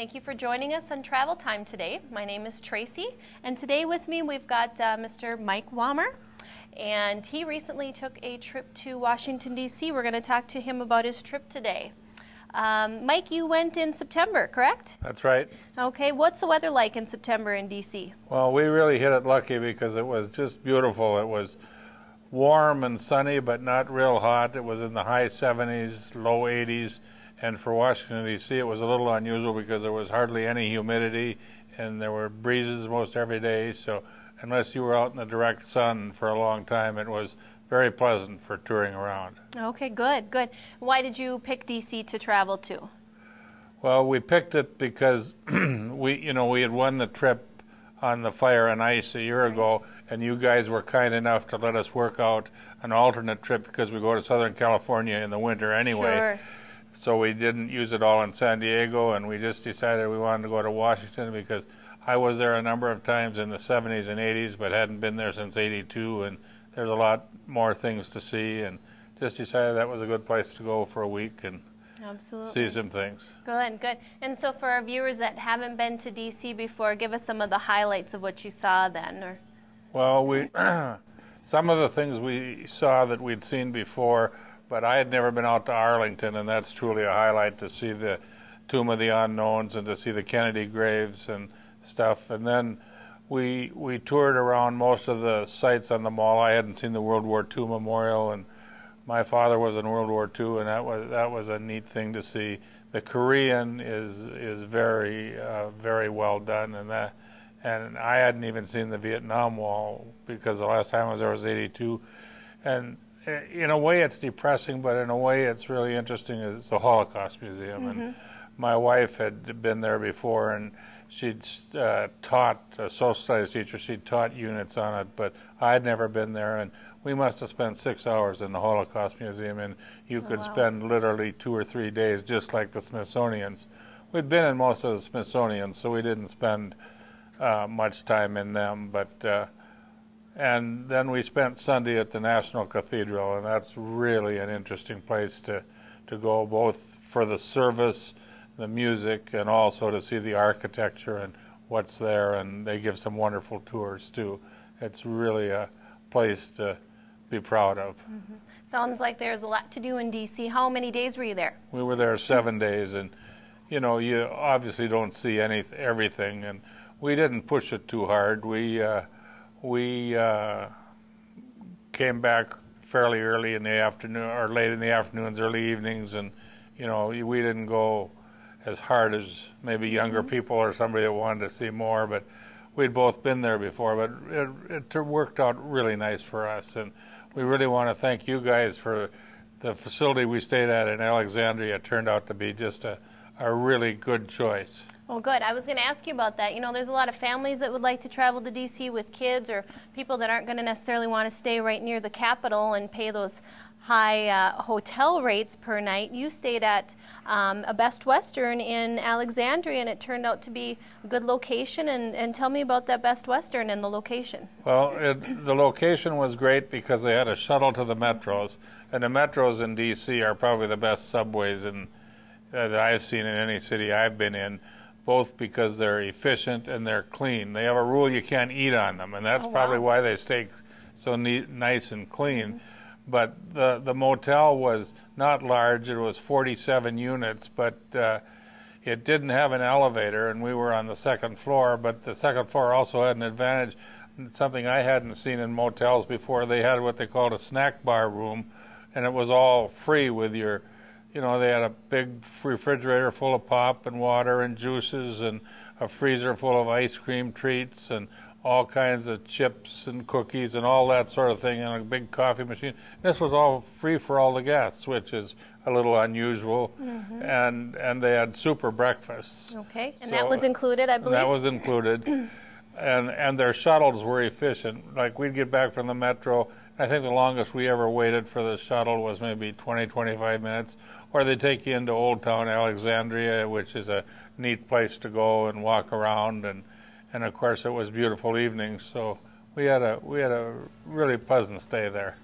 Thank you for joining us on Travel Time today. My name is Tracy, and today with me we've got Mr. Mike Wammer, and he recently took a trip to Washington, D.C. We're going to talk to him about his trip today. Mike, you went in September, correct? That's right. Okay, what's the weather like in September in D.C.? Well, we really hit it lucky because it was just beautiful. It was warm and sunny, but not real hot. It was in the high 70s, low 80s. And for Washington, D.C., it was a little unusual because there was hardly any humidity and there were breezes most every day. So unless you were out in the direct sun for a long time, it was very pleasant for touring around. Okay, good, good. Why did you pick D.C. to travel to? Well, we picked it because we had won the trip on the Fire and Ice a year ago, and you guys were kind enough to let us work out an alternate trip because we go to Southern California in the winter anyway. Sure. So we didn't use it all in San Diego, and we just decided we wanted to go to Washington because I was there a number of times in the 70s and 80s, but hadn't been there since '82, and there's a lot more things to see, and just decided that was a good place to go for a week and absolutely see some things. Good, good. And so for our viewers that haven't been to D.C. before, give us some of the highlights of what you saw then. Or well, some of the things we saw that we'd seen before, but I had never been out to Arlington, and that's truly a highlight to see the Tomb of the Unknowns and to see the Kennedy graves and stuff. And then we toured around most of the sites on the mall. I hadn't seen the World War II Memorial, and my father was in World War II, and that was a neat thing to see. The Korean is very very well done, and I hadn't even seen the Vietnam Wall because the last time I was there was '82, and in a way it's depressing, but in a way it's really interesting. Is the Holocaust Museum, and my wife had been there before, and she'd taught, a social studies teacher, she'd taught units on it, but I had never been there, and we must have spent 6 hours in the Holocaust Museum, and you could spend literally 2 or 3 days just like the Smithsonian's. We'd been in most of the Smithsonian's, so we didn't spend much time in them, but and then we spent Sunday at the National Cathedral, and that's really an interesting place to go, both for the service, the music, and also to see the architecture and what's there, and they give some wonderful tours too. It's really a place to be proud of. Sounds like there's a lot to do in D.C. How many days were you there? We were there 7 days, and you obviously don't see everything, and we didn't push it too hard. We came back fairly early in the afternoon, or late in the afternoons, early evenings, and we didn't go as hard as maybe younger people or somebody that wanted to see more, but we'd both been there before, but it worked out really nice for us, and we really want to thank you guys for the facility we stayed at in Alexandria. It turned out to be just a really good choice. Oh, good. I was going to ask you about that. There's a lot of families that would like to travel to D.C. with kids, or people that aren't going to necessarily want to stay right near the Capitol and pay those high hotel rates per night. You stayed at a Best Western in Alexandria, and it turned out to be a good location. And tell me about that Best Western and the location. Well, the location was great because they had a shuttle to the metros, and the metros in D.C. are probably the best subways that I've seen in any city I've been in, both because they're efficient and they're clean. They have a rule you can't eat on them, and that's probably why they stay so nice and clean. But the motel was not large. It was 47 units, but it didn't have an elevator, and we were on the second floor. But the second floor also had an advantage, something I hadn't seen in motels before. They had what they called a snack bar room, and it was all free with your, they had a big refrigerator full of pop and water and juices, and a freezer full of ice cream treats and all kinds of chips and cookies and all that sort of thing, and a big coffee machine. This was all free for all the guests, which is a little unusual, and they had super breakfasts. Okay, and so that was included, I believe? That was included, and their shuttles were efficient. Like, we'd get back from the metro, I think the longest we ever waited for the shuttle was maybe 20, 25 minutes, or they take you into Old Town Alexandria, which is a neat place to go and walk around, and of course it was beautiful evenings, so we had a really pleasant stay there.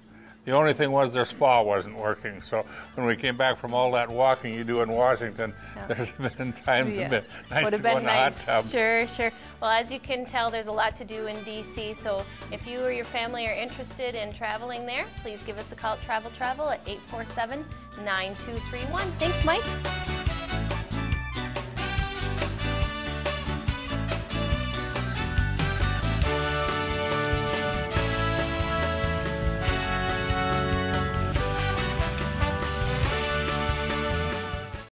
The only thing was their spa wasn't working. So when we came back from all that walking you do in Washington, there's been times it's been nice to go in the hot tub. Sure, sure. Well, as you can tell, there's a lot to do in DC. So if you or your family are interested in traveling there, please give us a call at Travel at 847-9231. Thanks, Mike.